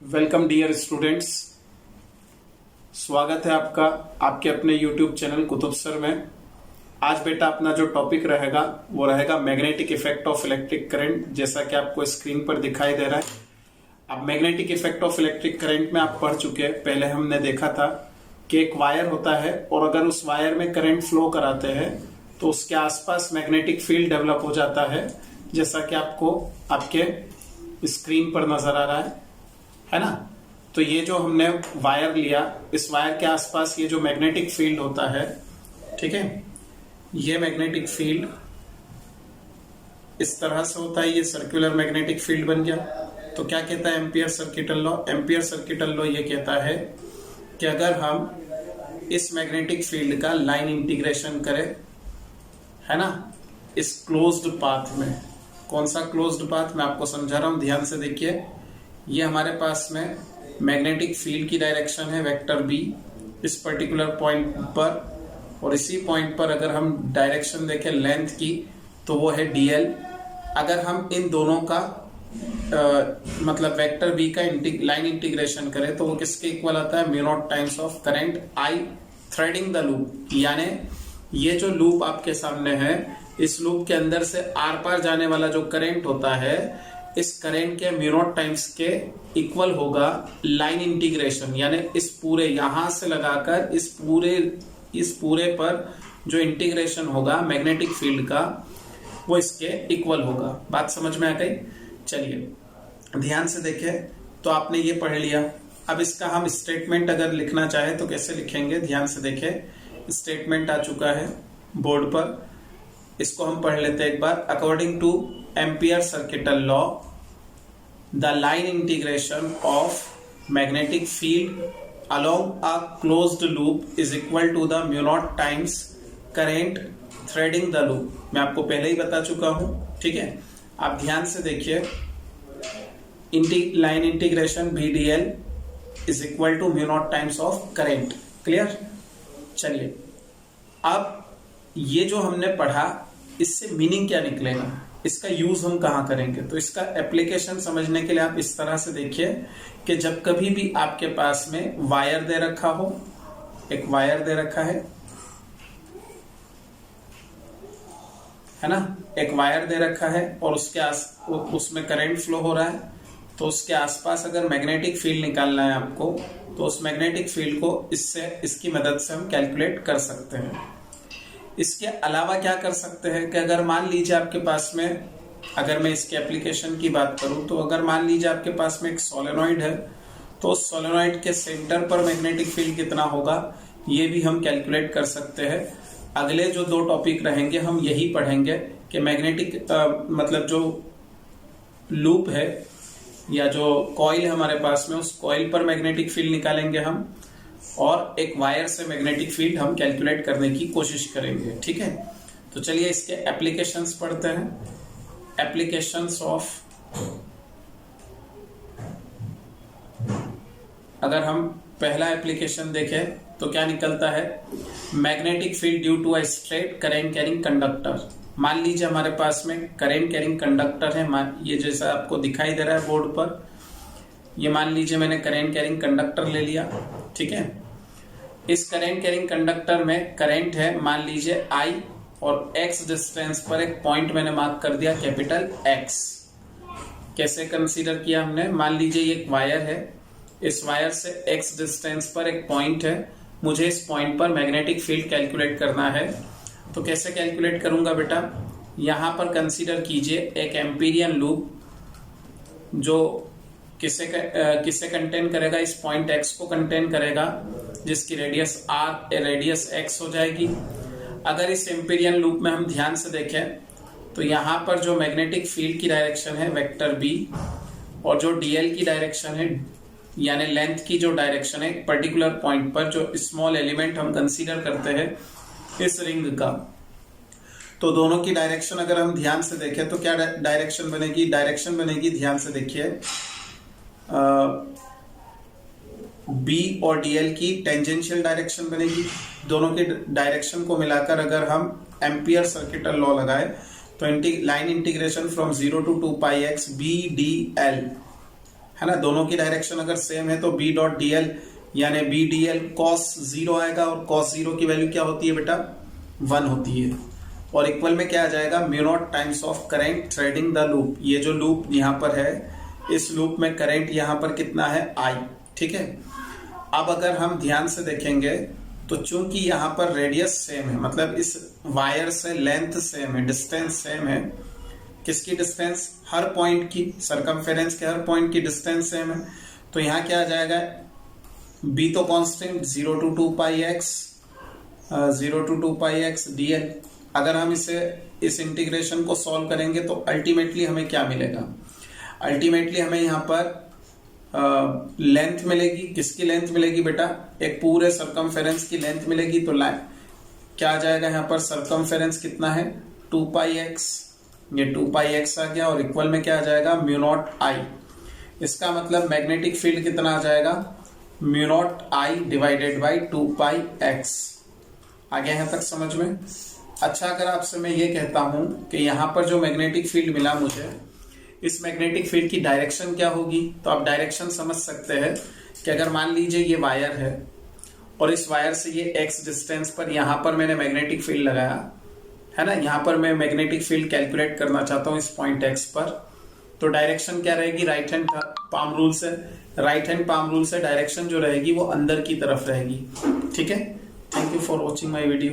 Welcome dear students. स्वागत है आपका आपके अपने YouTube चैनल कुतुब सर में। आज बेटा अपना जो टॉपिक रहेगा वो रहेगा magnetic effect of electric current, जैसा कि आपको स्क्रीन पर दिखाई दे रहा है। अब magnetic effect of electric current में आप पढ़ चुके हैं। पहले हमने देखा था कि एक वायर होता है और अगर उस वायर में करंट फ्लो कराते हैं तो उसके आसपास मैग्नेटिक फील्ड डेवलप हो जाता है, जैसा कि आपको आपके स्क्रीन पर नजर आ रहा है ना। तो ये जो हमने वायर लिया, इस वायर के आसपास ये जो मैग्नेटिक फील्ड होता है, ठीक है, ये मैग्नेटिक फील्ड इस तरह से होता है। ये सर्कुलर मैग्नेटिक फील्ड बन गया। तो क्या कहता है ampere circuital law? Ampere circuital law ये कहता है कि अगर हम इस मैग्नेटिक फील्ड का लाइन इंटीग्रेशन करें, है ना, इस क्लोज्ड पाथ में। कौन सा क्लोज्ड पाथ? मैं आपको समझा रहा हूं, ध्यान से देखिए। ये हमारे पास में मैग्नेटिक फील्ड की डायरेक्शन है वेक्टर बी इस पर्टिकुलर पॉइंट पर, और इसी पॉइंट पर अगर हम डायरेक्शन देखें लेंथ की तो वो है dl। अगर हम इन दोनों का मतलब वेक्टर बी का लाइन इंटीग्रेशन करें तो वो किसके इक्वल आता है? Mu naught times of current I threading the loop. यानी ये जो लूप आपके सामने है, इस लूप के अंदर से आर पार जाने वाला जो करंट होता है, इस करंट के म्यू नॉट टाइम्स के इक्वल होगा लाइन इंटीग्रेशन। यानी इस पूरे यहां से लगाकर इस पूरे पर जो इंटीग्रेशन होगा मैग्नेटिक फील्ड का, वो इसके इक्वल होगा। बात समझ में आ गई? चलिए ध्यान से देखें। तो आपने ये पढ़ लिया। अब इसका हम स्टेटमेंट अगर लिखना चाहे तो कैसे लिखेंगे? ध्यान से देखें, स्टेटमेंट आ चुका है बोर्ड पर, इसको हम पढ़ लेते हैं एक बार। According to Ampere circuital law, the line integration of magnetic field along a closed loop is equal to the mu naught times current threading the loop। मैं आपको पहले ही बता चुका हूं, ठीक है। आप ध्यान से देखिए, line integration VDL is equal to mu naught times of current। Clear? चलिए अब ये जो हमने पढ़ा, इससे मीनिंग क्या निकलेगा, इसका यूज हम कहां करेंगे? तो इसका एप्लीकेशन समझने के लिए आप इस तरह से देखिए कि जब कभी भी आपके पास में वायर दे रखा हो, एक वायर दे रखा है ना, एक वायर दे रखा है और उसमें करंट फ्लो हो रहा है, तो उसके आसपास अगर मैग्नेटिक फील्ड निकालना है आपको, तो उस मैग्नेटिक फील्ड को इसकी मदद से हम कैलकुलेट कर सकते हैं। इसके अलावा क्या कर सकते हैं कि अगर मान लीजिए आपके पास में, अगर मैं इसके एप्लीकेशन की बात करूं, तो अगर मान लीजिए आपके पास में एक सोलेनॉइड है, तो उस सोलेनॉइड के सेंटर पर मैग्नेटिक फील्ड कितना होगा, ये भी हम कैलकुलेट कर सकते हैं। अगले जो दो टॉपिक रहेंगे हम यही पढ़ेंगे कि मैग्नेटिक मतलब जो लूप है या जो कॉइल है हमारे पास में, उस कॉइल पर मैग्नेटिक फील्ड निकालेंगे हम, और एक वायर से मैग्नेटिक फील्ड हम कैलकुलेट करने की कोशिश करेंगे, ठीक है। तो चलिए इसके एप्लीकेशंस पढ़ते हैं। एप्लीकेशंस ऑफ, अगर हम पहला एप्लीकेशन देखें तो क्या निकलता है? Magnetic field due to a straight current carrying conductor. मान लीजिए हमारे पास में करंट कैरिंग कंडक्टर है, ये जैसा आपको दिखाई दे रहा है बोर्ड पर, ये मान लीजिए मैंने करंट कैरिंग कंडक्टर ले लिया, ठीक है। इस करंट कैरिंग कंडक्टर में करंट है मान लीजिए I, और x डिस्टेंस पर एक पॉइंट मैंने मार्क कर दिया कैपिटल X। कैसे कंसीडर किया हमने? मान लीजिए ये एक वायर है, इस वायर से x डिस्टेंस पर एक पॉइंट है, मुझे इस पॉइंट पर मैग्नेटिक फील्ड कैलकुलेट करना है। तो कैसे कैलकुलेट करूंगा बेटा? यहां पर कंसीडर कीजिए एक एम्पीरियन लूप जो किसे कंटेन करेगा? इस पॉइंट x को कंटेन करेगा, जिसकी रेडियस r, रेडियस x हो जाएगी। अगर इस एम्पीरियन लूप में हम ध्यान से देखें तो यहाँ पर जो मैग्नेटिक फील्ड की डायरेक्शन है वेक्टर b, और जो dl की डायरेक्शन है यानी लेंथ की जो डायरेक्शन है एक पर्टिकुलर पॉइंट पर, जो स्मॉल एलिमेंट हम कंसीडर करते हैं इस रिंग का, तो दोनों की डायरेक्शन अगर हम ध्यान से देखें तो क्या डायरेक्शन बनेगी? डायरेक्शन बनेगी, ध्यान से देखिए, बी और डीएल की टेंजेंशियल डायरेक्शन बनेगी। दोनों के डायरेक्शन को मिलाकर अगर हम एम्पियर सर्किटल लॉ लगाए तो line integration from 0 to 2 pi X B D L, है ना। दोनों की डायरेक्शन अगर सेम है तो बी डॉट डी एल यानी B D L cos zero आएगा, और कॉस जीरो की वैल्यू क्या होती है बेटा 1 होती है। और इक्वल में क्या आ जाएगा mu naught times of current threading the loop. ये जो लूप यहाँ पर है, इस लूप में करंट यहाँ पर कितना है I, ठीक है। अब अगर हम ध्यान से देखेंगे तो चूंकि यहाँ पर रेडियस सेम है, मतलब इस वायर से लेंथ सेम है, डिस्टेंस सेम है। किसकी डिस्टेंस? हर पॉइंट की, सरकमफेरेंस के हर पॉइंट की डिस्टेंस सेम है। तो यहाँ क्या आ जाएगा, बी तो constant 0 to 2 pi x, 0 to 2 pi x dl। अगर हम इस इंटीग्रेशन को सॉल्व करेंगे तो अल्टीमेटली हमें क्या मिलेगा? अल्टीमेटली हमें यहाँ पर लेंथ मिलेगी। किसकी लेंथ मिलेगी बेटा? एक पूरे सरकमफेरेंस की लेंथ मिलेगी। तो क्या आ जाएगा यहाँ पर? सरकमफेरेंस कितना है 2 pi x, ये 2 pi x आ गया, और इक्वल में क्या आ जाएगा म्यू नॉट I। इसका मतलब मैग्नेटिक फील्ड कितना आ जाएगा? Mu naught I divided by 2 pi x। आ गया यहाँ तक समझ में? अच्छा, अगर आपसे मैं ये कहता हूं कि यहाँ पर जो मैग्नेटिक फील्ड मिला मुझे, इस मैग्नेटिक फील्ड की डायरेक्शन क्या होगी, तो आप डायरेक्शन समझ सकते हैं कि अगर मान लीजिए ये वायर है और इस वायर से ये x डिस्टेंस पर यहाँ पर मैंने मैग्नेटिक फील्ड लगाया है ना, यहाँ पर मैं मैग्नेटिक फील्ड कैलकुलेट करना चाहता हूँ इस पॉइंट x पर। तो डायरेक्शन क्या रहेगी? राइट हैंड पाम रूल से, राइट हैंड पाम रूल से डायरेक्शन जो रहेगी वो अंदर की तरफ रहेगी। ठीक है, thank you for watching my video.